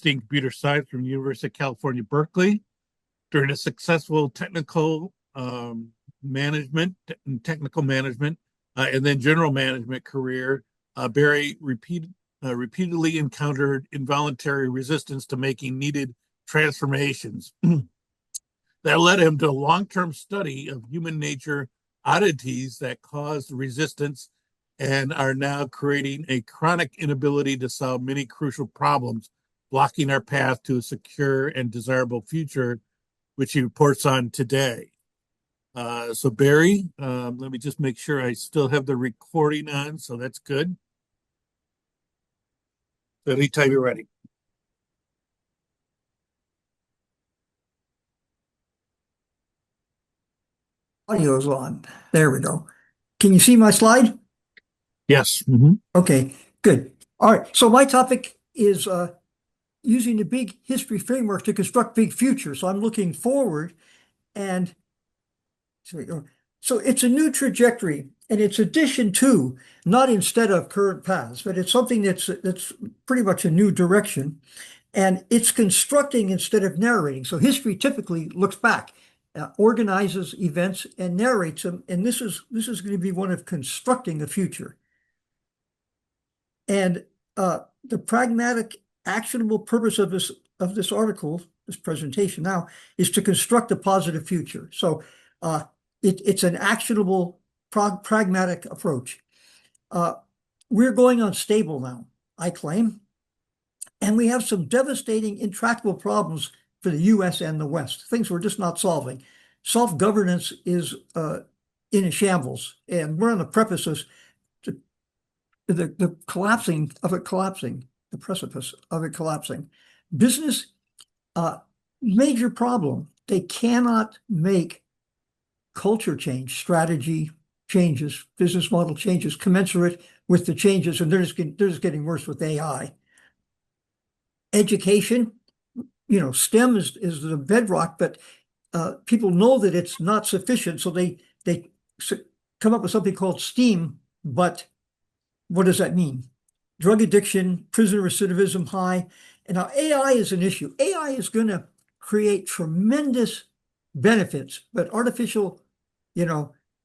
Ph.D. in computer science from the University of California, Berkeley. During a successful technical management and technical management and then general management career, Barry repeatedly encountered involuntary resistance to making needed transformations. That led him to a long-term study of human nature oddities that caused resistance and are now creating a chronic inability to solve many crucial problems, blocking our path to a secure and desirable future, which he reports on today. So Barry, let me just make sure I still have the recording on, so that's good. Anytime you're ready. Audio's on. There we go. Can you see my slide? Yes. Okay, good. All right, so my topic is using the big history framework to construct big future. So I'm looking forward and so it's a new trajectory and it's addition to, not instead of current paths, but it's something that's pretty much a new direction. And it's constructing instead of narrating. So history typically looks back, organizes events and narrates them. And this is going to be one of constructing the future. And the pragmatic, actionable purpose of this article, this presentation now, is to construct a positive future. So it's an actionable, pragmatic approach. We're going unstable now, I claim. And we have some devastating, intractable problems for the US and the West, things we're just not solving. Self-governance is in a shambles, and we're on the precipice the collapsing of it collapsing, the precipice of it collapsing. Business, major problem. They cannot make culture change, strategy changes, business model changes commensurate with the changes, and they're just getting worse with AI. Education, STEM is the bedrock, but people know that it's not sufficient, so they come up with something called STEAM, but what does that mean? Drug addiction, prison recidivism high, and now AI is an issue. AI is going to create tremendous benefits, but artificial,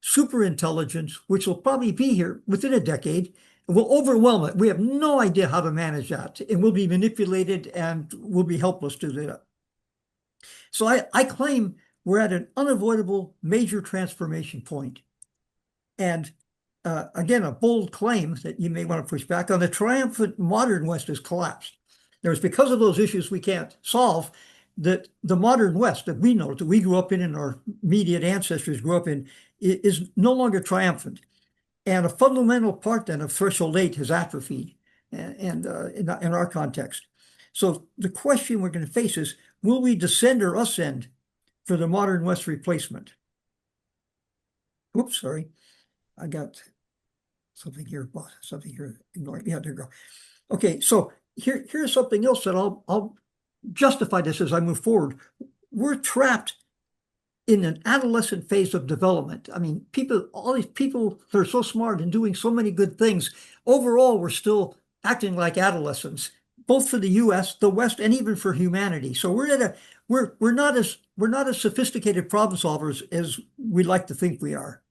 super intelligence, which will probably be here within a decade, will overwhelm it. We have no idea how to manage that, and we'll be manipulated and we'll be helpless to do that. So I claim we're at an unavoidable major transformation point. And again, a bold claim that you may want to push back on: the triumphant modern West has collapsed. There's because of those issues we can't solve that the modern West that we know, that we grew up in and our immediate ancestors grew up in, is no longer triumphant. And a fundamental part then of threshold 8 has atrophied and in our context. So the question we're going to face is, will we descend or ascend for the modern West replacement? Oops, sorry. I got something here. Ignore. Yeah, there you go. Okay, so here's something else that I'll justify this as I move forward. We're trapped in an adolescent phase of development. I mean, all these people that are so smart and doing so many good things, overall, we're still acting like adolescents, both for the US, the West, and even for humanity. So we're not as sophisticated problem solvers as we like to think we are.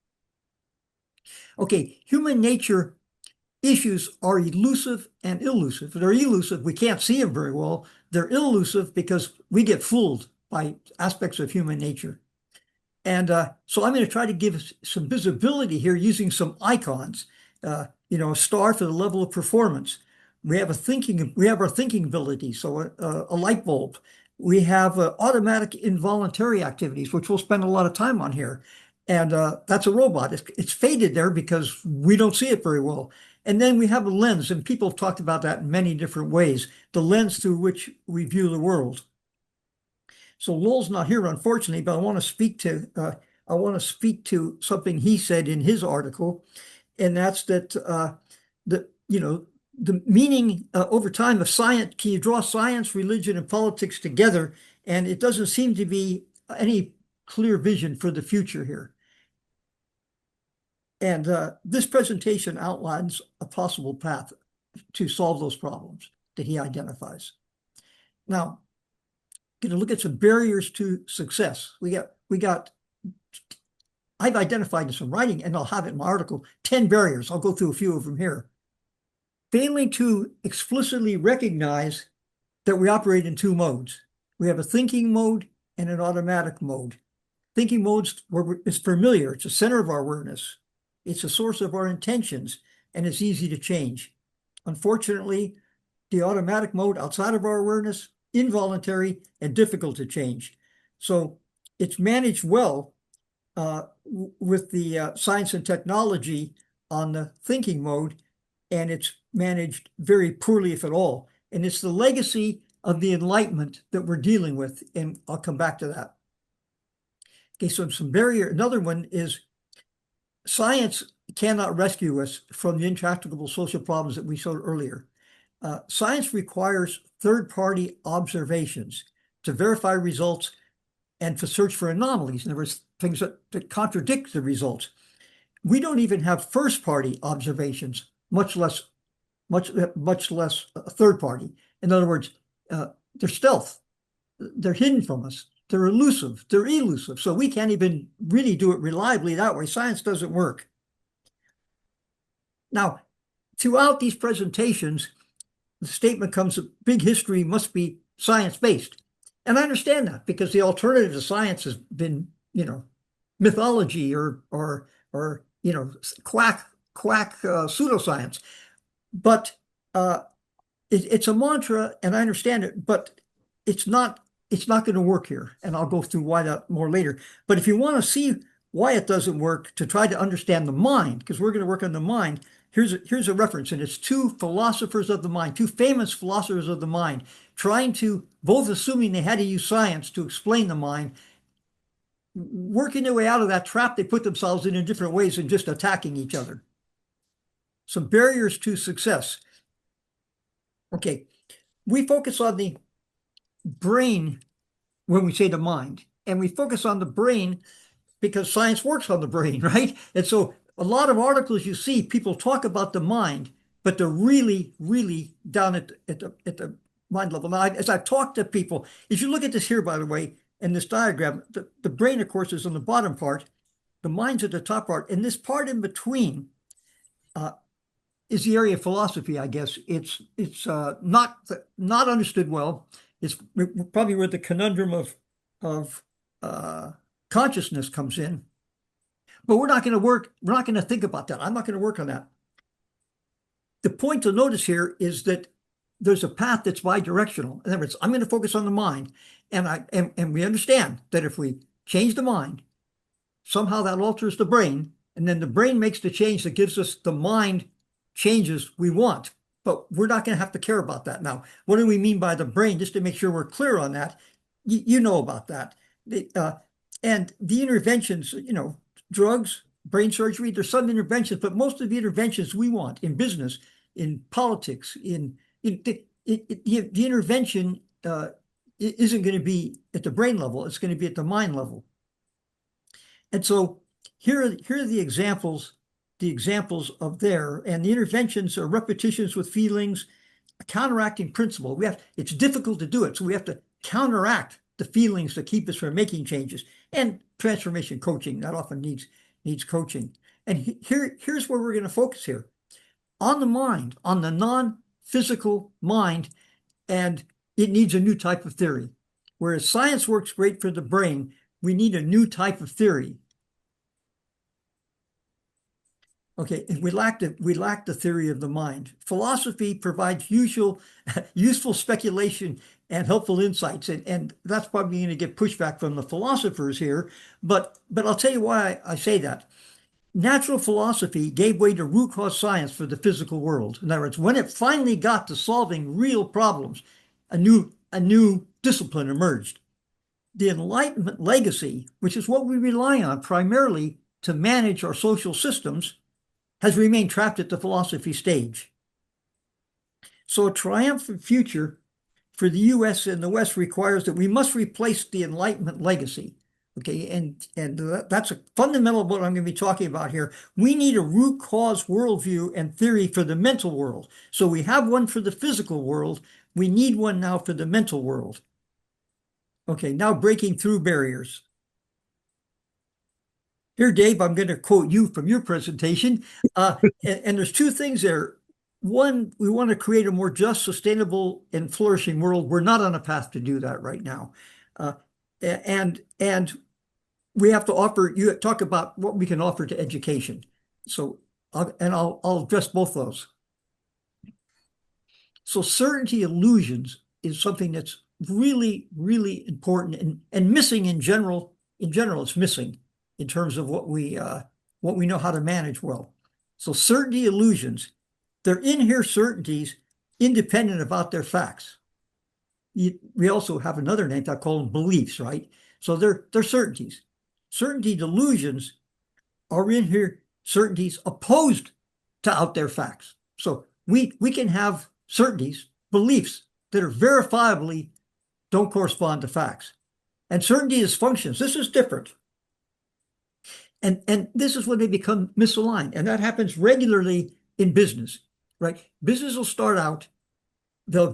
Okay, human nature issues are elusive and elusive. They're elusive, we can't see them very well. They're elusive because we get fooled by aspects of human nature. And so I'm going to try to give some visibility here using some icons. A star for the level of performance. We have our thinking ability, so a light bulb. We have automatic involuntary activities, which we'll spend a lot of time on here. And that's a robot. It's faded there because we don't see it very well. And then we have a lens, and people have talked about that in many different ways, the lens through which we view the world. So Lowell's not here, unfortunately, but I want to speak to something he said in his article, and that's that the meaning over time of science. Can you draw science, religion, and politics together? And it doesn't seem to be any clear vision for the future here. And this presentation outlines a possible path to solve those problems that he identifies. Now, going to look at some barriers to success. I've identified in some writing, and I'll have it in my article, 10 barriers. I'll go through a few of them here. Failing to explicitly recognize that we operate in two modes. We have a thinking mode and an automatic mode. Thinking modes is familiar. It's the center of our awareness. It's a source of our intentions, and it's easy to change. Unfortunately, the automatic mode outside of our awareness, involuntary and difficult to change. So it's managed well with the science and technology on the thinking mode, and it's managed very poorly, if at all. And it's the legacy of the Enlightenment that we're dealing with, and I'll come back to that. Okay, so some barrier. Another one is science cannot rescue us from the intractable social problems that we showed earlier. Science requires third-party observations to verify results and to search for anomalies. In other words, things that contradict the results. We don't even have first-party observations, much less third-party. In other words, they're stealth. They're hidden from us. They're elusive. They're elusive. So we can't even really do it reliably that way. Science doesn't work. Now, throughout these presentations, the statement comes that big history must be science-based. And I understand that because the alternative to science has been, mythology or quack pseudoscience. But it's a mantra, and I understand it, but it's not going to work here. And I'll go through why that more later. But if you want to see why it doesn't work, to try to understand the mind, because we're going to work on the mind, here's a reference, and it's two philosophers of the mind, two famous philosophers of the mind, trying to, both assuming they had to use science to explain the mind, working their way out of that trap they put themselves in different ways and just attacking each other. Some barriers to success. Okay, we focus on the brain when we say the mind, and we focus on the brain because science works on the brain, right? And so a lot of articles you see, people talk about the mind, but they're really, really down at the mind level. Now, as I've talked to people, if you look at this here, by the way, in this diagram, the brain, of course, is on the bottom part, the mind's at the top part, and this part in between is the area of philosophy, I guess. It's not understood well. It's probably where the conundrum of consciousness comes in. But we're not going to think about that. I'm not going to work on that. The point to notice here is that there's a path that's bidirectional. In other words, I'm going to focus on the mind. And we understand that if we change the mind, somehow that alters the brain, and then the brain makes the change that gives us the mind changes we want. But we're not going to have to care about that. Now, what do we mean by the brain? Just to make sure we're clear on that, you know about that. And the interventions, drugs, brain surgery, there's some interventions, but most of the interventions we want in business, in politics, the intervention isn't going to be at the brain level. It's going to be at the mind level. And so here are the examples of there. And the interventions are repetitions with feelings, a counteracting principle. It's difficult to do it, so we have to counteract the feelings that keep us from making changes. And transformation coaching, that often needs coaching. And here's where we're going to focus here. On the mind, on the non-physical mind, and it needs a new type of theory. Whereas science works great for the brain, we need a new type of theory. Okay, and we lack the theory of the mind. Philosophy provides useful speculation and helpful insights, and that's probably going to get pushback from the philosophers here. But I'll tell you why I say that. Natural philosophy gave way to root cause science for the physical world. In other words, when it finally got to solving real problems, a new discipline emerged. The Enlightenment legacy, which is what we rely on primarily to manage our social systems, has remained trapped at the philosophy stage. So a triumphant future for the US and the West requires that we must replace the Enlightenment legacy. Okay, and that's a fundamental what I'm going to be talking about here. We need a root cause worldview and theory for the mental world. So we have one for the physical world, We need one now for the mental world. Okay, now breaking through barriers. Here, Dave, I'm going to quote you from your presentation. And there's two things there. One, we want to create a more just, sustainable, and flourishing world. We're not on a path to do that right now. And we have to offer, you talk about what we can offer to education. So, I'll address both those. So certainty illusions is something that's really, really important and missing in general. In general, it's missing in terms of what we know how to manage well. So certainty illusions, they're in here certainties independent about their facts. We also have another name I call them beliefs, right? So they're certainties. Certainty delusions are in here certainties opposed to out there facts. So we can have certainties, beliefs that are verifiably don't correspond to facts. And certainty is functions. This is different. And this is when they become misaligned. And that happens regularly in business, right? Business will start out, they'll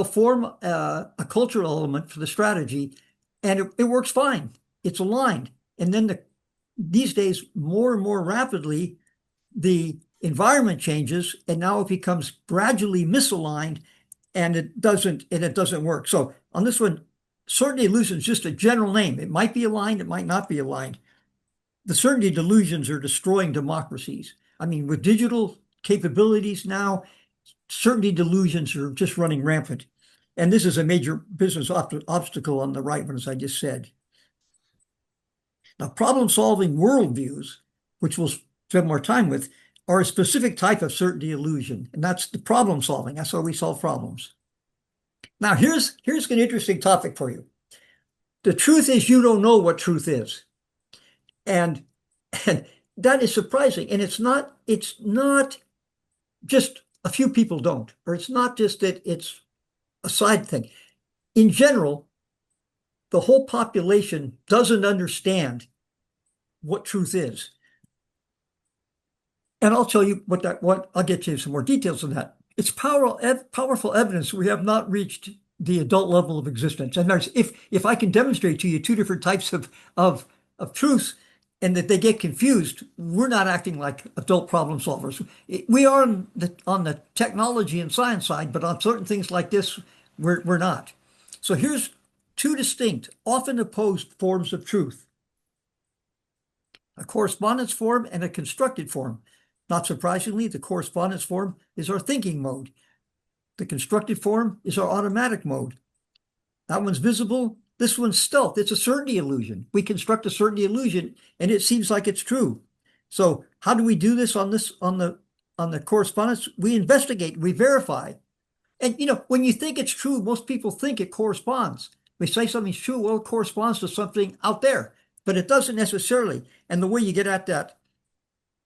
form a cultural element for the strategy, and it works fine. It's aligned. And then these days, more and more rapidly, the environment changes, and now it becomes gradually misaligned, and it doesn't work. So on this one, certainty illusion is just a general name. It might be aligned, it might not be aligned. The certainty delusions are destroying democracies. I mean, with digital capabilities now, certainty delusions are just running rampant. And this is a major business obstacle on the right one, as I just said. Now, problem-solving worldviews, which we'll spend more time with, are a specific type of certainty illusion, and that's the problem solving. That's how we solve problems. Now, here's an interesting topic for you. The truth is you don't know what truth is. And that is surprising. And it's not just a few people don't, or it's not just that it's a side thing. In general, the whole population doesn't understand what truth is. And I'll tell you I'll get you some more details on that. It's powerful evidence we have not reached the adult level of existence. And if I can demonstrate to you two different types of truths and that they get confused, we're not acting like adult problem solvers. We are on the technology and science side, but on certain things like this, we're not. So here's two distinct, often opposed forms of truth: a correspondence form and a constructed form. Not surprisingly, the correspondence form is our thinking mode. The constructed form is our automatic mode. That one's visible. This one's stealth. It's a certainty illusion. We construct a certainty illusion, and it seems like it's true. So how do we do this on the correspondence? We investigate, we verify. And when you think it's true, most people think it corresponds. We say something's true, well, it corresponds to something out there, but it doesn't necessarily. And the way you get at that,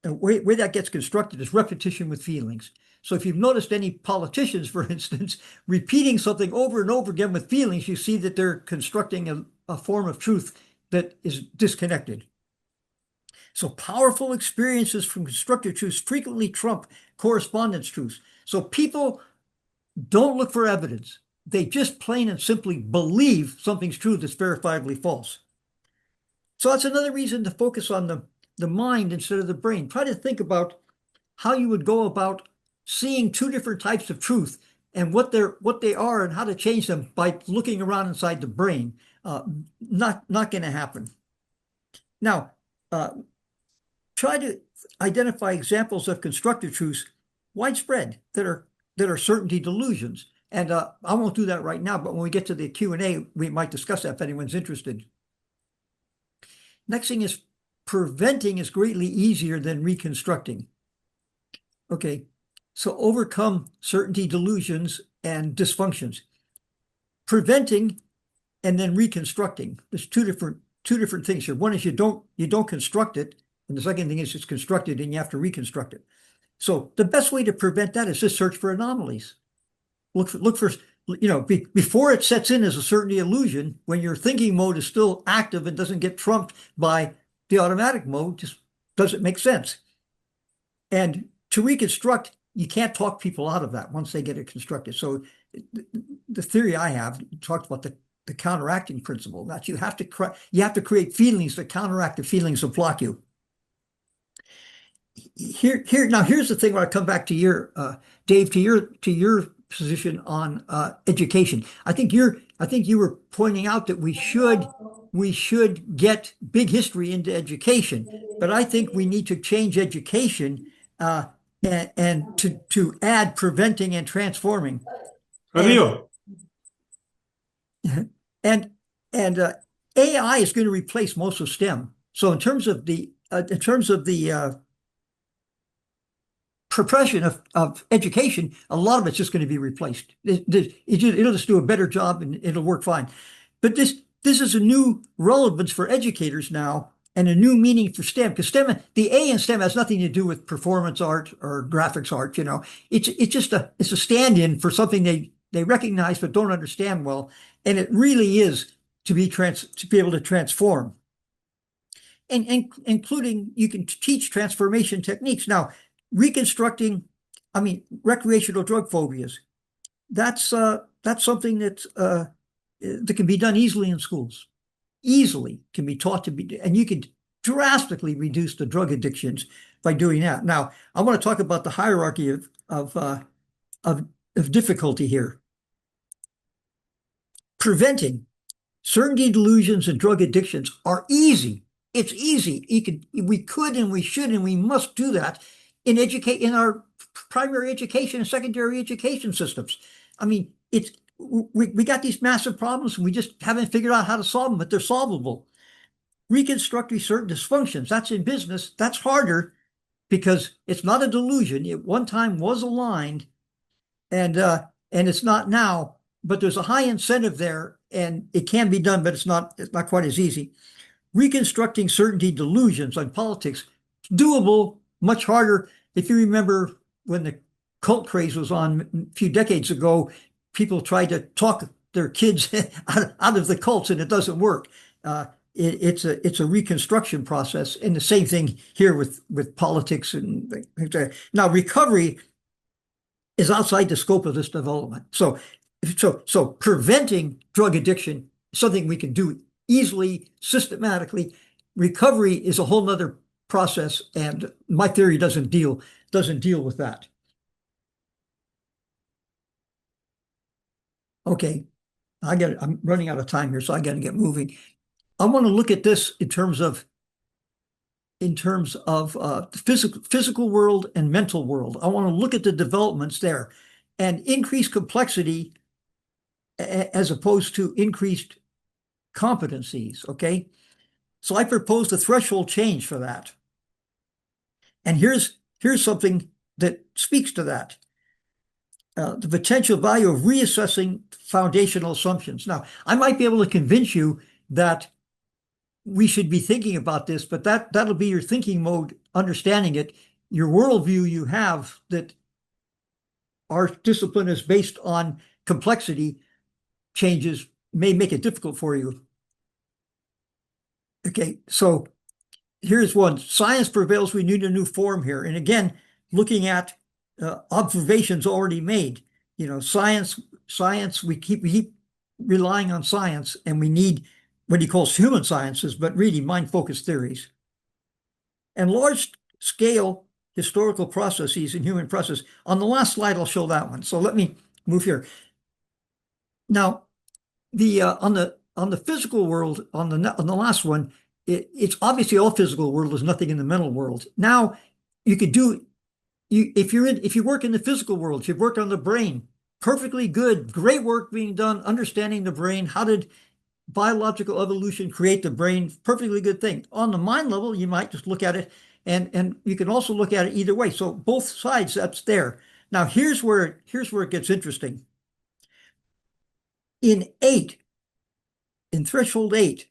the way that gets constructed is repetition with feelings. So if you've noticed any politicians, for instance, repeating something over and over again with feelings, you see that they're constructing a form of truth that is disconnected. So powerful experiences from constructed truths frequently trump correspondence truths. So people don't look for evidence. They just plain and simply believe something's true that's verifiably false. So that's another reason to focus on the mind instead of the brain. Try to think about how you would go about seeing two different types of truth and what they are and how to change them by looking around inside the brain. Not going to happen. Now, try to identify examples of constructed truths widespread that are certainty delusions. And I won't do that right now, but when we get to the Q&A, we might discuss that if anyone's interested. Next thing is preventing is greatly easier than reconstructing. Okay, so overcome certainty delusions and dysfunctions. Preventing and then reconstructing. There's two different things here. One is you don't construct it, and the second thing is it's constructed and you have to reconstruct it. So the best way to prevent that is to search for anomalies. Look for before it sets in as a certainty illusion, when your thinking mode is still active and doesn't get trumped by the automatic mode, just doesn't make sense. And to reconstruct, you can't talk people out of that once they get it constructed. So the theory I have talked about the counteracting principle, that you have to create feelings that counteract the feelings that block you. Now here's the thing. When I come back to your Dave, to your position on education, I think you were pointing out that we should get big history into education, but I think we need to change education and to add preventing and transforming. Amigo. And AI is going to replace most of STEM. So in terms of the profession of education, a lot of it's just going to be replaced. It'll just do a better job and it'll work fine. But this is a new relevance for educators now and a new meaning for STEM, because STEM, the A in STEM has nothing to do with performance art or graphics art. It's just a stand-in for something they recognize but don't understand well, and it really is to be able to transform, and including you can teach transformation techniques. Now, reconstructing, recreational drug phobias. That's something that can be done easily in schools. Easily can be taught to be, and you can drastically reduce the drug addictions by doing that. Now, I want to talk about the hierarchy of difficulty here. Preventing certainty delusions and drug addictions are easy. It's easy. We could and we should and we must do that in our primary education and secondary education systems. We got these massive problems and we just haven't figured out how to solve them, but they're solvable. Reconstructing certain dysfunctions, that's in business. That's harder because it's not a delusion. It one time was aligned and it's not now, but there's a high incentive there and it can be done, but it's not quite as easy. Reconstructing certainty delusions on politics, doable, much harder. If you remember when the cult craze was on a few decades ago, people tried to talk their kids out of the cults, and it doesn't work. It's a reconstruction process, and the same thing here with politics. And now recovery is outside the scope of this development. So preventing drug addiction is something we can do easily, systematically. Recovery is a whole nother process, and my theory doesn't deal with that. Okay, I'm running out of time here, so I got to get moving. I want to look at this in terms of the physical world and mental world. I want to look at the developments there and increase complexity as opposed to increased competencies. Okay, so I propose a threshold change for that. And here's something that speaks to that. The potential value of reassessing foundational assumptions. Now, I might be able to convince you that we should be thinking about this, but that'll be your thinking mode, understanding it. Your worldview you have that our discipline is based on complexity changes may make it difficult for you. Okay, so here's one. Science prevails. We need a new form here. And again, looking at observations already made. Science, we keep relying on science, and we need what he calls human sciences, but really mind-focused theories. And large-scale historical processes in human process. On the last slide, I'll show that one. So let me move here. Now, on the physical world, on the last one, it's obviously all physical world. There's nothing in the mental world. Now, you could do. If you work in the physical world, you've worked on the brain, perfectly good, great work being done, understanding the brain. How did biological evolution create the brain? Perfectly good thing. On the mind level, you might just look at it, and you can also look at it either way. So both sides, that's there. Now here's where it gets interesting. In threshold 8,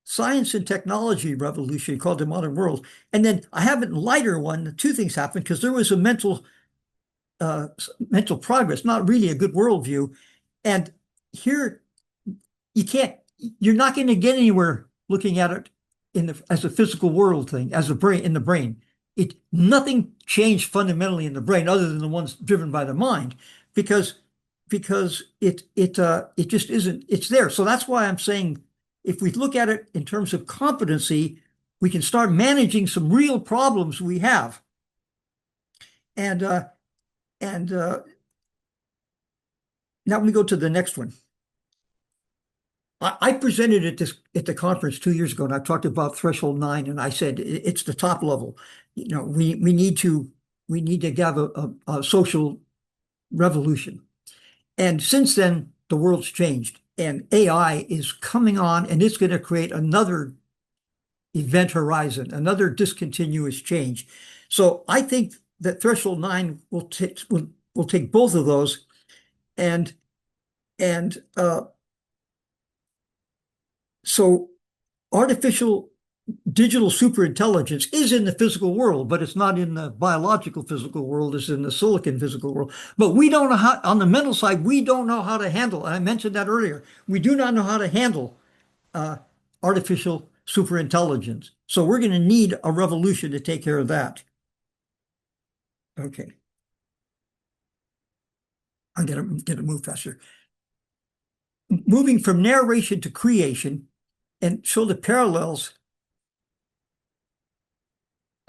science and technology revolution called the modern world. And then I have a lighter one. Two things happened because there was a mental progress, not really a good worldview. And here you're not going to get anywhere looking at it as a physical world thing, as a brain in the brain. nothing changed fundamentally in the brain other than the ones driven by the mind, because it just isn't, it's there. So that's why I'm saying if we look at it in terms of competency, we can start managing some real problems we have. And and now we go to the next one. I presented at the conference 2 years ago, and I talked about threshold 9, and I said it's the top level. We need to have a social revolution. And since then, the world's changed, and AI is coming on, and it's going to create another event horizon, another discontinuous change. So I think that threshold 9 will take both of those, and and so artificial digital superintelligence is in the physical world, but it's not in the biological physical world, it's in the silicon physical world. But we don't know how, on the mental side, we don't know how to handle, and I mentioned that earlier, we do not know how to handle artificial superintelligence. So we're going to need a revolution to take care of that. Okay. I'm going to move faster. Moving from narration to creation and show the parallels.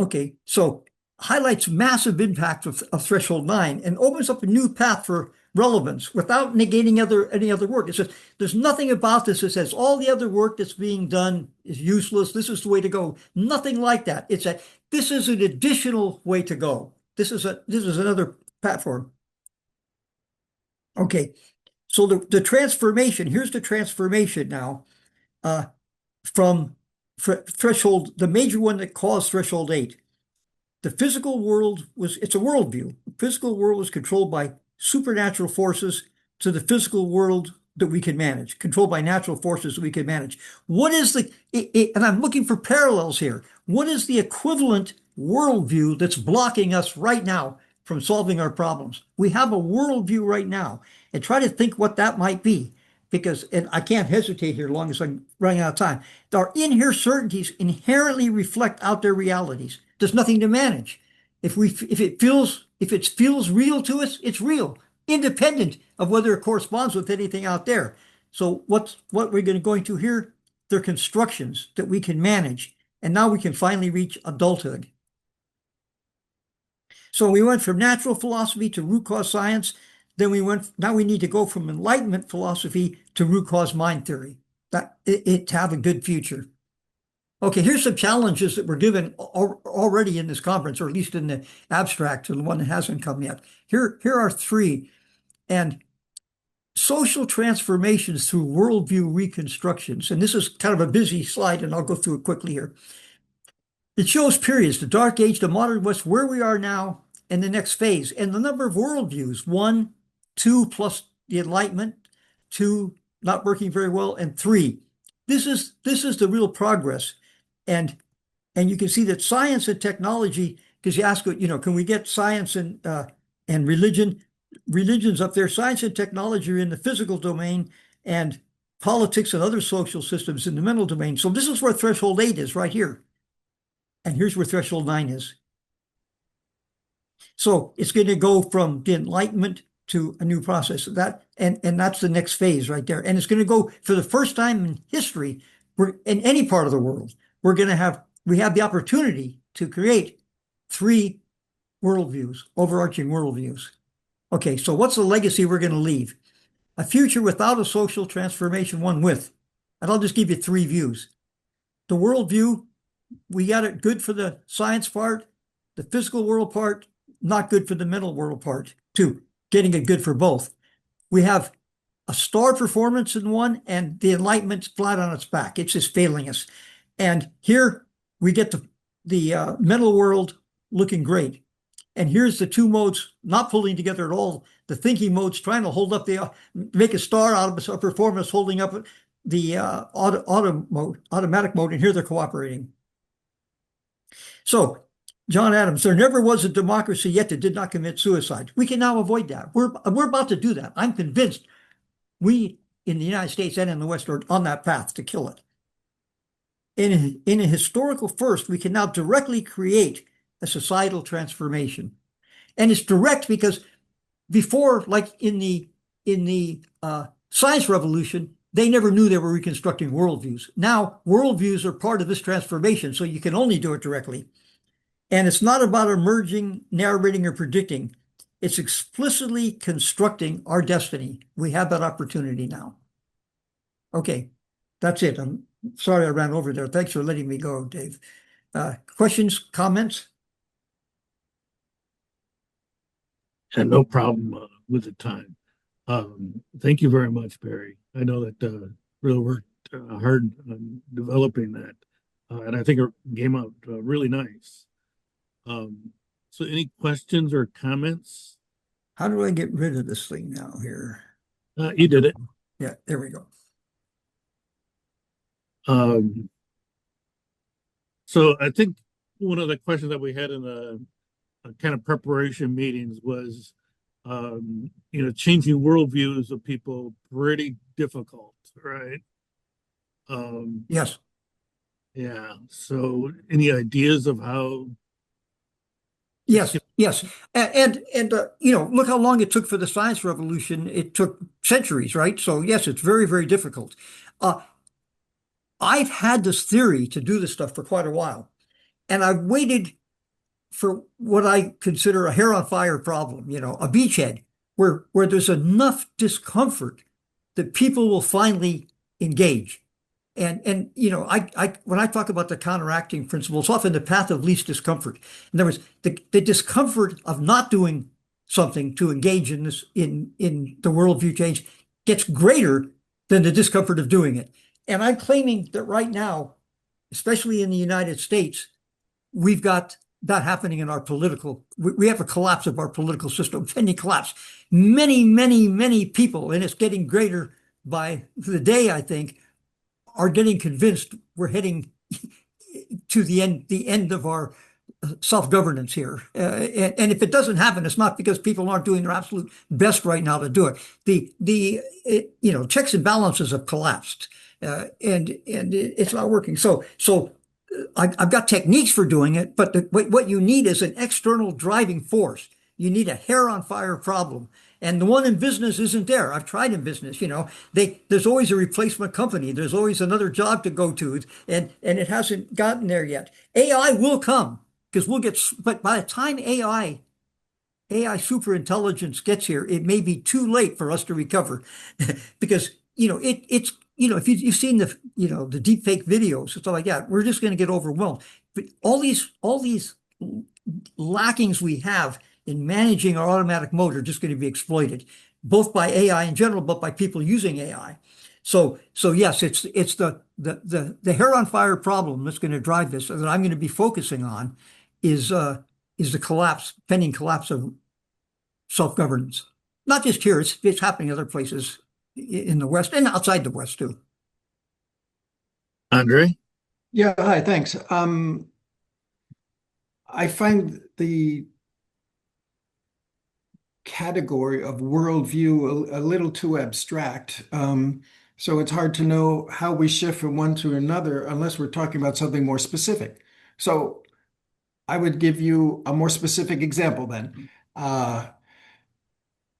Okay, so highlights massive impact of threshold 9 and opens up a new path for relevance without negating any other work. It says there's nothing about this that says all the other work that's being done is useless. This is the way to go. Nothing like that. It's that this is an additional way to go. This is another platform. Okay, so the transformation, here's the transformation now from threshold, the major one that caused threshold 8. The physical world it's a worldview. The physical world was controlled by supernatural forces to the physical world that we can manage, controlled by natural forces that we can manage. What is and I'm looking for parallels here. What is the equivalent worldview that's blocking us right now from solving our problems? We have a worldview right now, and try to think what that might be. Because, and I can't hesitate here long as I'm running out of time, our in-here certainties inherently reflect out their realities. There's nothing to manage. If it feels real to us, it's real, independent of whether it corresponds with anything out there. So what we're going to here, they're constructions that we can manage, and now we can finally reach adulthood. So we went from natural philosophy to root cause science. Then now we need to go from Enlightenment philosophy to root cause mind theory, that to have a good future. Okay, here's some challenges that were given already in this conference, or at least in the abstract, or the one that hasn't come yet. Here are 3. And social transformations through worldview reconstructions. And this is kind of a busy slide, and I'll go through it quickly here. It shows periods, the Dark Age, the Modern West, where we are now, and the next phase, and the number of worldviews, 1, 2 plus the Enlightenment, 2 not working very well, and 3. This is the real progress. And you can see that science and technology, because you ask, can we get science and religion? Religion's up there. Science and technology are in the physical domain, and politics and other social systems in the mental domain. So this is where threshold 8 is, right here. And here's where threshold 9 is. So it's going to go from the Enlightenment to a new process. And that's the next phase right there. And it's going to go, for the first time in history, in any part of the world, we have the opportunity to create 3 worldviews, overarching worldviews. Okay, so what's the legacy we're going to leave? A future without a social transformation, one with. And I'll just give you 3 views. The worldview, we got it good for the science part, the physical world part, not good for the mental world part. 2, getting it good for both. We have a star performance in one, and the Enlightenment's flat on its back. It's just failing us. And here we get the mental world looking great. And here's the 2 modes not pulling together at all. The thinking mode's trying to hold up make a star out of a performance, holding up the automatic mode, and here they're cooperating. So, John Adams, there never was a democracy yet that did not commit suicide. We can now avoid that. We're about to do that. I'm convinced we in the United States and in the West are on that path to kill it. In a historical first, we can now directly create a societal transformation. And it's direct because before, like in the science revolution, they never knew they were reconstructing worldviews. Now, worldviews are part of this transformation, so you can only do it directly. And it's not about emerging, narrating, or predicting. It's explicitly constructing our destiny. We have that opportunity now. Okay, that's it. I'm sorry I ran over there. Thanks for letting me go, Dave. Questions, comments? And no problem with the time. Thank you very much, Barry. I know that really worked hard on developing that, and I think it came out really nice. So any questions or comments? How do I get rid of this thing now here? You did it. Yeah, there we go. So I think one of the questions that we had in the kind of preparation meetings was, changing worldviews of people pretty difficult, right? Yes. Yeah. So any ideas of how? Yes, yes. Look how long it took for the science revolution. It took centuries, right? So yes, it's very, very difficult. Uh, I've had this theory to do this stuff for quite a while, and I've waited for what I consider a hair on fire problem, a beachhead where there's enough discomfort that people will finally engage. And when I talk about the counteracting principle, it's often the path of least discomfort. In other words, the discomfort of not doing something to engage in this in the worldview change gets greater than the discomfort of doing it. And I'm claiming that right now, especially in the United States, we've got that happening in our we have a collapse of our political system, pending collapse. Many, many, many people, and it's getting greater by the day, I think, are getting convinced we're heading to the end of our self-governance here. And if it doesn't happen, it's not because people aren't doing their absolute best right now to do it. Checks and balances have collapsed, and it's not working. So I've got techniques for doing it, but what you need is an external driving force. You need a hair on fire problem. And the one in business isn't there. I've tried in business, there's always a replacement company. There's always another job to go to, and it hasn't gotten there yet. AI will come because but by the time AI superintelligence gets here, it may be too late for us to recover because, it's, if you've seen the deep fake videos and stuff like that, we're just going to get overwhelmed. But all these lackings we have in managing our automatic mode are just going to be exploited, both by AI in general, but by people using AI. So yes, it's the hair on fire problem that's going to drive this, that I'm going to be focusing on is the pending collapse of self-governance. Not just here, it's happening other places in the West and outside the West too. Andre? Yeah, hi, thanks. I find the category of worldview a little too abstract. So it's hard to know how we shift from one to another unless we're talking about something more specific. So I would give you a more specific example then.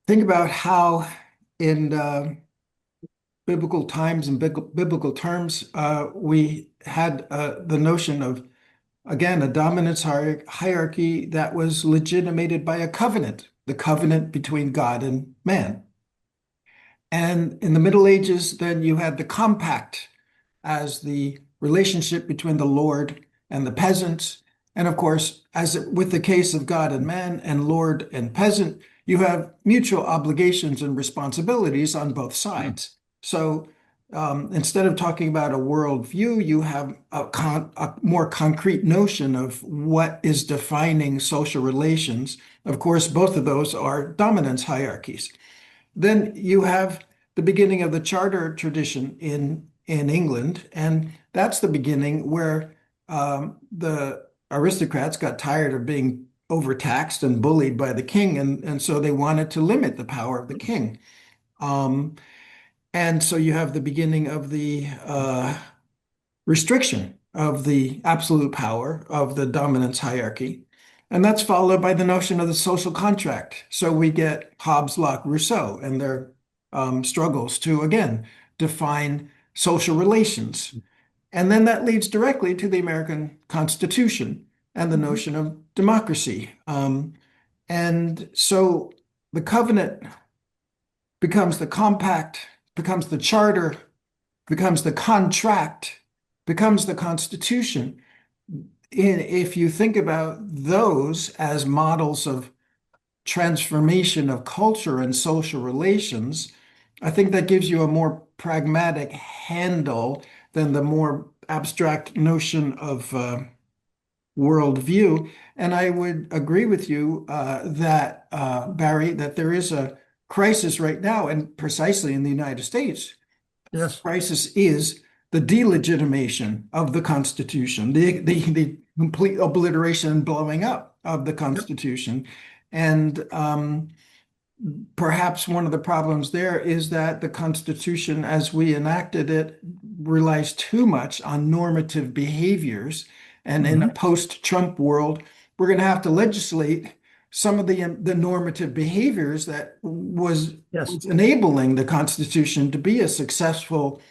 Think about how in biblical times and biblical terms, we had the notion of, again, a dominance hierarchy that was legitimated by a covenant, the covenant between God and man. And in the Middle Ages, then you had the compact as the relationship between the Lord and the peasants. And of course, with the case of God and man and Lord and peasant, you have mutual obligations and responsibilities on both sides. So instead of talking about a worldview, you have a more concrete notion of what is defining social relations. Of course, both of those are dominance hierarchies. Then you have the beginning of the charter tradition in England, and that's the beginning where the aristocrats got tired of being overtaxed and bullied by the king, and so they wanted to limit the power of the king. And so you have the beginning of the restriction of the absolute power of the dominance hierarchy. And that's followed by the notion of the social contract. So we get Hobbes, Locke, Rousseau, and their struggles to, again, define social relations. And then that leads directly to the American Constitution and the notion of democracy. And so the covenant becomes the compact, becomes the charter, becomes the contract, becomes the Constitution. If you think about those as models of transformation of culture and social relations, I think that gives you a more pragmatic handle than the more abstract notion of worldview. And I would agree with you that, Barry, that there is a crisis right now, and precisely in the United States. Yes. Crisis is the delegitimation of the Constitution, the complete obliteration and blowing up of the Constitution. And perhaps one of the problems there is that the Constitution, as we enacted it, relies too much on normative behaviors. And in a post-Trump world, we're going to have to legislate some of the normative behaviors that was enabling the Constitution to be a successful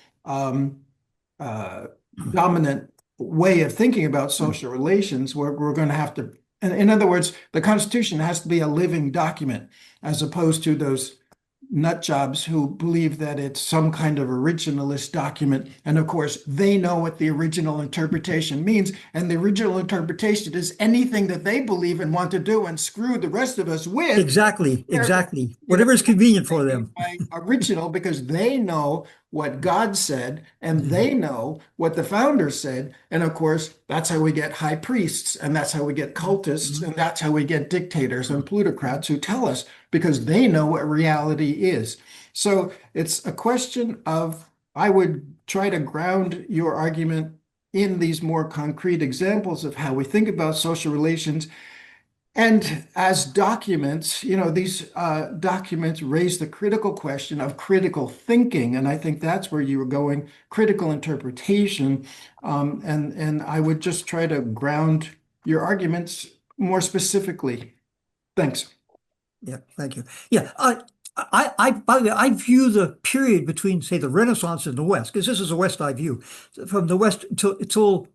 dominant way of thinking about social relations. We're going to have to, in other words, the Constitution has to be a living document, as opposed to those nut jobs who believe that it's some kind of originalist document. And of course, they know what the original interpretation means. And the original interpretation is anything that they believe and want to do and screw the rest of us with. Exactly. Whatever is convenient for them. Original, because they know what God said and they know what the founders said. And of course, that's how we get high priests, and that's how we get cultists, and that's how we get dictators and plutocrats who tell us, because they know what reality is. So it's a question of, I would try to ground your argument in these more concrete examples of how we think about social relations. And as documents, these documents raise the critical question of critical thinking. And I think that's where you were going, critical interpretation. And I would just try to ground your arguments more specifically. Thanks. Yeah, thank you. Yeah, by the way, I view the period between, say, the Renaissance and the West, because this is the West I view, from the West until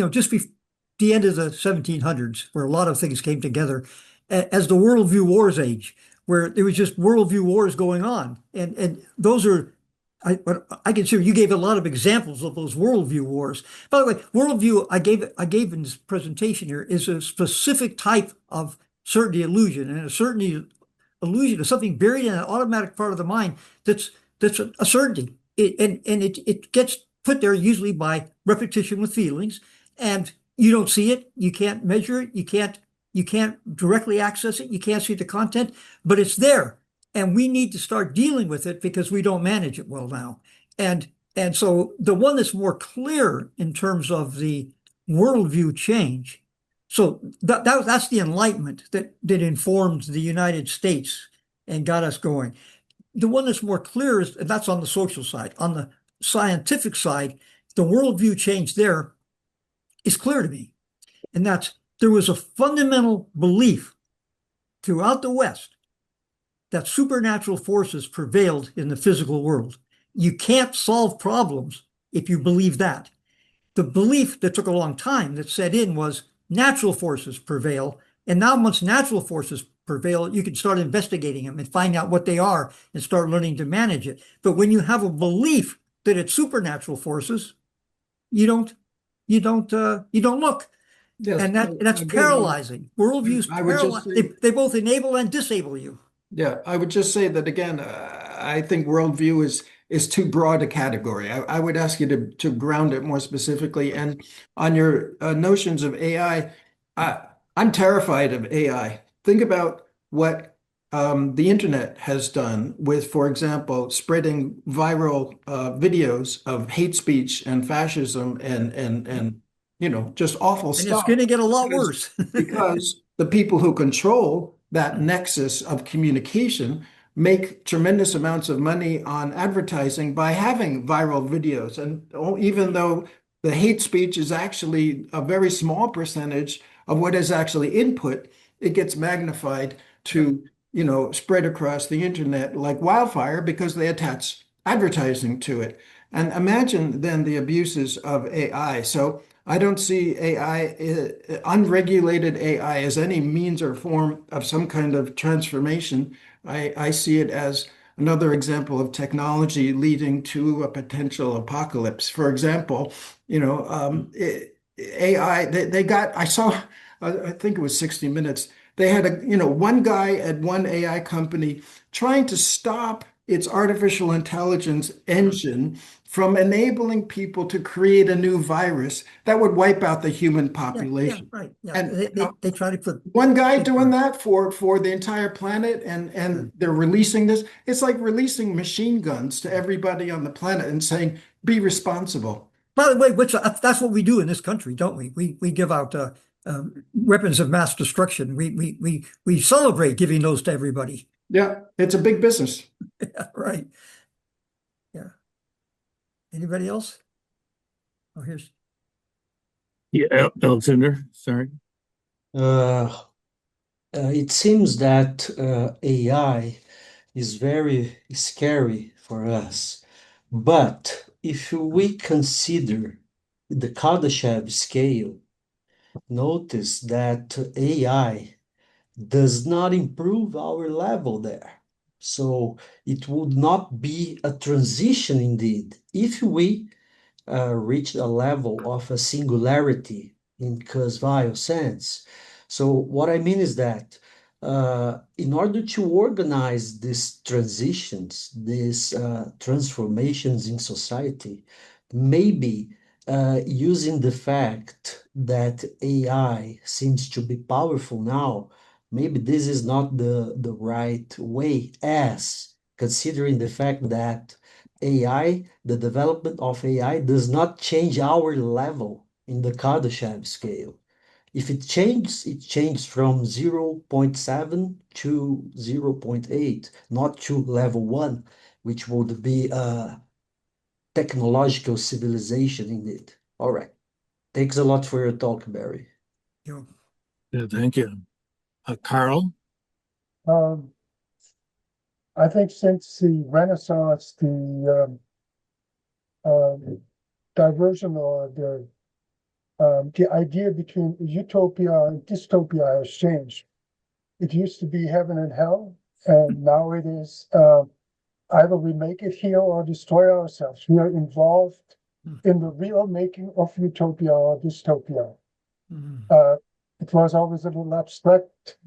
just before the end of the 1700s, where a lot of things came together, as the worldview wars age, where there was just worldview wars going on, and those are. I consider you gave a lot of examples of those worldview wars. By the way, worldview I gave in this presentation here is a specific type of certainty illusion, and a certainty illusion is something buried in an automatic part of the mind that's a certainty. It gets put there usually by repetition with feelings, and you don't see it, you can't measure it, you can't directly access it, you can't see the content, but it's there. And we need to start dealing with it because we don't manage it well now. And so the one that's more clear in terms of the worldview change. So that's the Enlightenment that informed the United States and got us going. The one that's more clear is, and that's on the social side. On the scientific side, the worldview change there is clear to me. And that's, there was a fundamental belief throughout the West that supernatural forces prevailed in the physical world. You can't solve problems if you believe that. The belief that took a long time that set in was natural forces prevail. And now once natural forces prevail, you can start investigating them and find out what they are and start learning to manage it. But when you have a belief that it's supernatural forces, you don't look. Yes, and that's paralyzing. Worldviews paralyze. They both enable and disable you. Yeah, I would just say that again, I think worldview is too broad a category. I would ask you to ground it more specifically. And on your notions of AI, I'm terrified of AI. Think about what the internet has done with, for example, spreading viral videos of hate speech and fascism and just awful And stuff. it's going to get a lot worse. Because the people who control that nexus of communication make tremendous amounts of money on advertising by having viral videos. And even though the hate speech is actually a very small percentage of what is actually input, it gets magnified to, spread across the internet like wildfire because they attach advertising to it. And imagine then the abuses of AI. So I don't see unregulated AI, as any means or form of some kind of transformation. I see it as another example of technology leading to a potential apocalypse. For example, AI, I saw, I think it was 60 Minutes. They had one guy at one AI company trying to stop its artificial intelligence engine from enabling people to create a new virus that would wipe out the human population. Right. Yeah. And They try to put one guy doing that for the entire planet, and they're releasing this. It's like releasing machine guns to everybody on the planet and saying, be responsible. By the way, that's what we do in this country, don't we? We give out weapons of mass destruction. We celebrate giving those to everybody. Yeah, it's a big business. Yeah, right. Yeah. Anybody else? Oh, here's. Yeah, Alexander, sorry. It seems that AI is very scary for us. But if we consider the Kardashev scale, notice that AI does not improve our level there. So it would not be a transition indeed if we reach a level of a singularity in Kurzweil sense. So what I mean is that in order to organize these transitions, these transformations in society, maybe using the fact that AI seems to be powerful now, maybe this is not the right way, as considering the fact that AI, the development of AI does not change our level in the Kardashev scale. If it changes from 0.7 to 0.8, not to level 1, which would be a technological civilization indeed. All right. Thanks a lot for your talk, Barry. You know, Yeah, thank you. Carl? Um, I think since the Renaissance, diversion or the idea between utopia and dystopia has changed. It used to be heaven and hell, and now it is either we make it here or destroy ourselves. We are involved in the real making of utopia or dystopia. It was always a little abstract.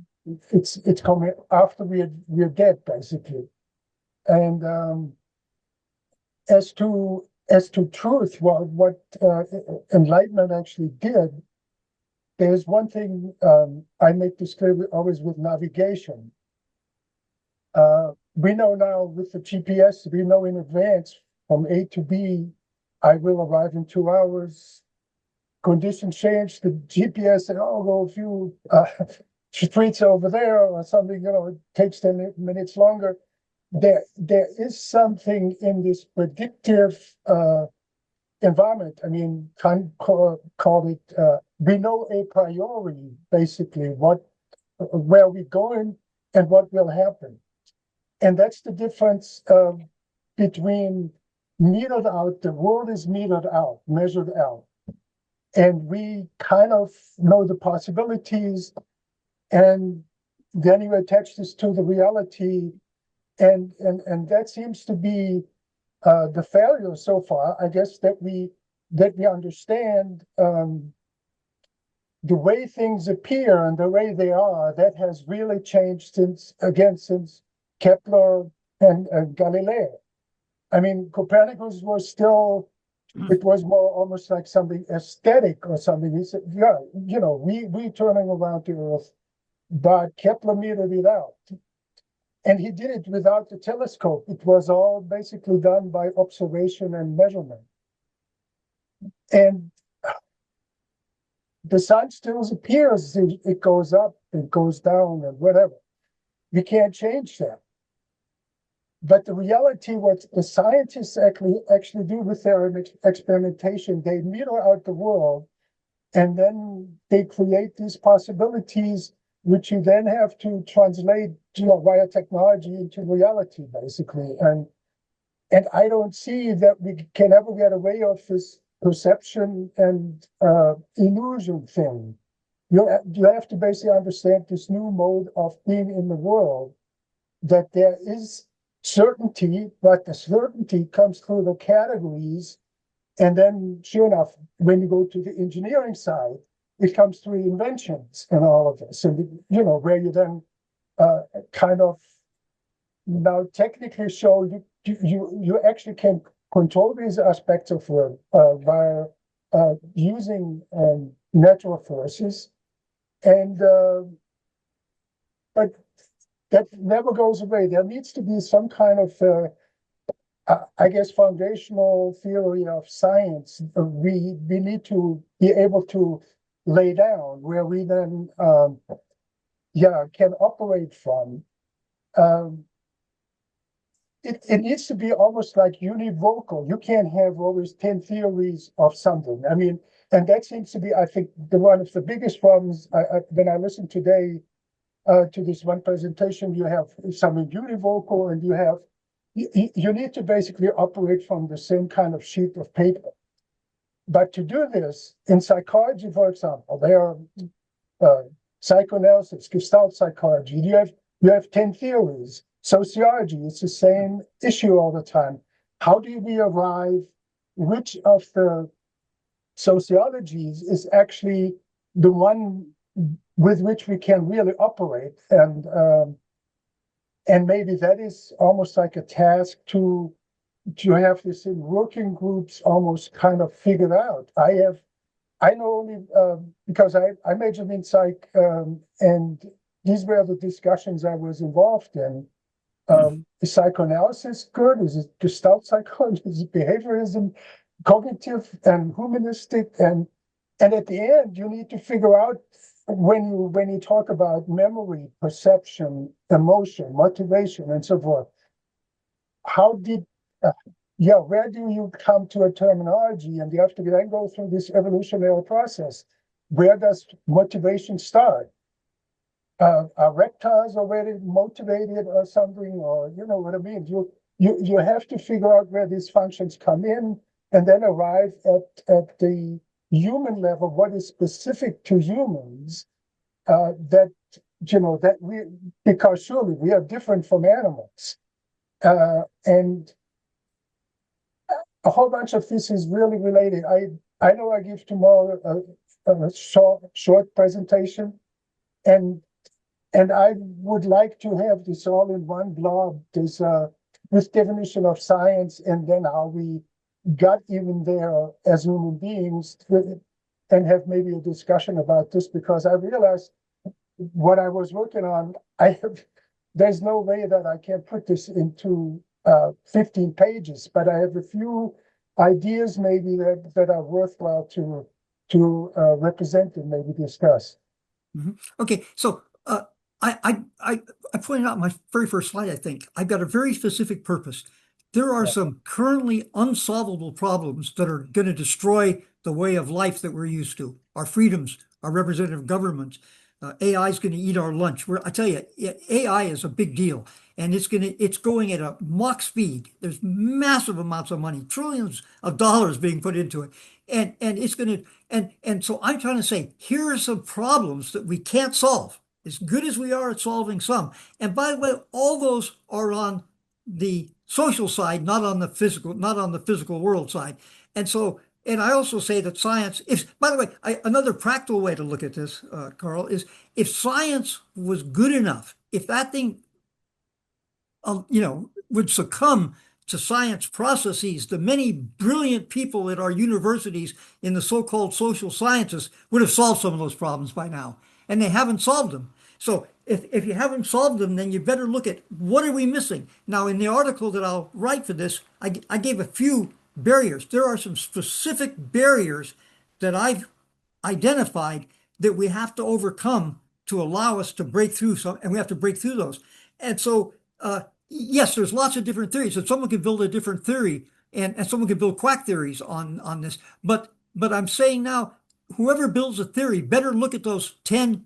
It's coming after we're dead, basically. And as to truth, well, what Enlightenment actually did, there's one thing I make this clear always with navigation. We know now with the GPS, we know in advance from A to B, I will arrive in 2 hours. Conditions change, the GPS said, oh, go a few streets over there or something, it takes 10 minutes longer. There is something in this predictive environment. I mean, can call it, we know a priori, basically, where we're going and what will happen. And that's the difference between metered out, the world is metered out, measured out. And we kind of know the possibilities, and then you attach this to the reality, and that seems to be the failure so far. I guess that we understand the way things appear and the way they are. That has really changed since Kepler and Galileo. I mean, Copernicus was still. It was more almost like something aesthetic or something. He said, yeah, we turning around the earth, but Kepler metered it out. And he did it without the telescope. It was all basically done by observation and measurement. And the sun still appears. It goes up, it goes down, and whatever. We can't change that. But the reality, what the scientists actually do with their experimentation, they meter out the world And then they create these possibilities, which you then have to translate, via technology into reality, basically. And I don't see that we can ever get away of this perception and illusion thing. You have to basically understand this new mode of being in the world, that there is certainty, but the certainty comes through the categories. And then, sure enough, when you go to the engineering side, it comes through inventions and all of this. And, where you then kind of now technically show you actually can control these aspects of work via using natural forces. And but that never goes away. There needs to be some kind of I guess foundational theory of science we need to be able to lay down, where we then can operate from. It needs to be almost like univocal. You can't have always 10 theories of something. I mean, and that seems to be, I think, one of the biggest problems. When I listened today to this one presentation, you have something univocal, and you need to basically operate from the same kind of sheet of paper. But to do this, in psychology, for example, there are psychoanalysis, Gestalt psychology. You have 10 theories. Sociology, it's the same issue all the time. How do we arrive? Which of the sociologies is actually the one with which we can really operate? And maybe that is almost like a task to have this in working groups almost kind of figured out. I know only because I majored in psych, and these were the discussions I was involved in. Is psychoanalysis good? Is it Gestalt psychology? Is it behaviorism, cognitive and humanistic? And at the end, you need to figure out, when you talk about memory, perception, emotion, motivation, and so forth, where do you come to a terminology? And you have to then go through this evolutionary process. Where does motivation start? Are reptiles already motivated or something? Or you know what I mean? You have to figure out where these functions come in, and then arrive at the human level, what is specific to humans, that because surely we are different from animals. And a whole bunch of this is really related. I know I give tomorrow a short presentation, and I would like to have this all in one blob, this definition of science, and then how we got even there as human beings, and have maybe a discussion about this, because I realized what I was working on, there's no way that I can put this into 15 pages, but I have a few ideas maybe that are worthwhile to represent and maybe discuss. Mm-hmm. Okay, so I pointed out in my very first slide, I think, I've got a very specific purpose. There are some currently unsolvable problems that are going to destroy the way of life that we're used to, our freedoms, our representative governments. AI is going to eat our lunch. I tell you, AI is a big deal, and it's going at a Mach speed. There's massive amounts of money, trillions of dollars being put into it, and it's going to and so I'm trying to say, here are some problems that we can't solve, as good as we are at solving some. And by the way, all those are on the social side, not on the physical world side. And so, and I also say that science, by the way, another practical way to look at this, Carl, is if science was good enough, if that thing, would succumb to science processes, the many brilliant people at our universities in the so-called social sciences would have solved some of those problems by now, and they haven't solved them. So if you haven't solved them, then you better look at what are we missing. Now, in the article that I'll write for this, I gave a few barriers. There are some specific barriers that I've identified that we have to overcome to allow us to break through some, and we have to break through those. And so, yes, there's lots of different theories, and someone can build a different theory, and someone can build quack theories on this. But I'm saying now, whoever builds a theory better look at those 10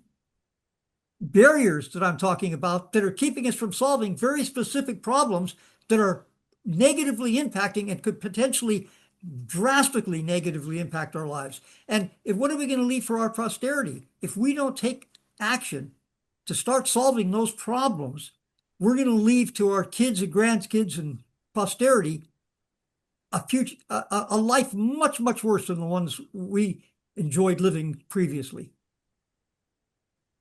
barriers that I'm talking about that are keeping us from solving very specific problems that are negatively impacting and could potentially drastically negatively impact our lives. And what are we going to leave for our posterity? If we don't take action to start solving those problems, we're going to leave to our kids and grandkids and posterity a life much, much worse than the ones we enjoyed living previously.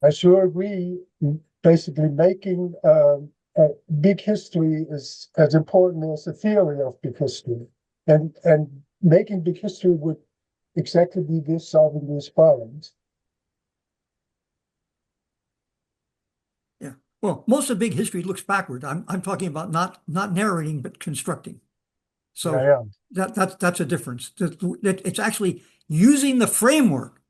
I sure agree. Basically, making big history is as important as the theory of big history, and making big history would exactly be this, solving these problems. Yeah. Well, most of big history looks backward. I'm talking about not narrating but constructing. So Yeah. that's a difference. It's actually using the framework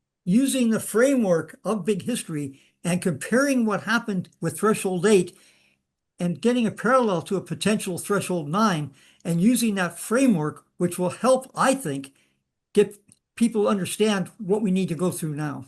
of big history and comparing what happened with threshold 8 and getting a parallel to a potential threshold 9 and using that framework, which will help, I think, get people understand what we need to go through now.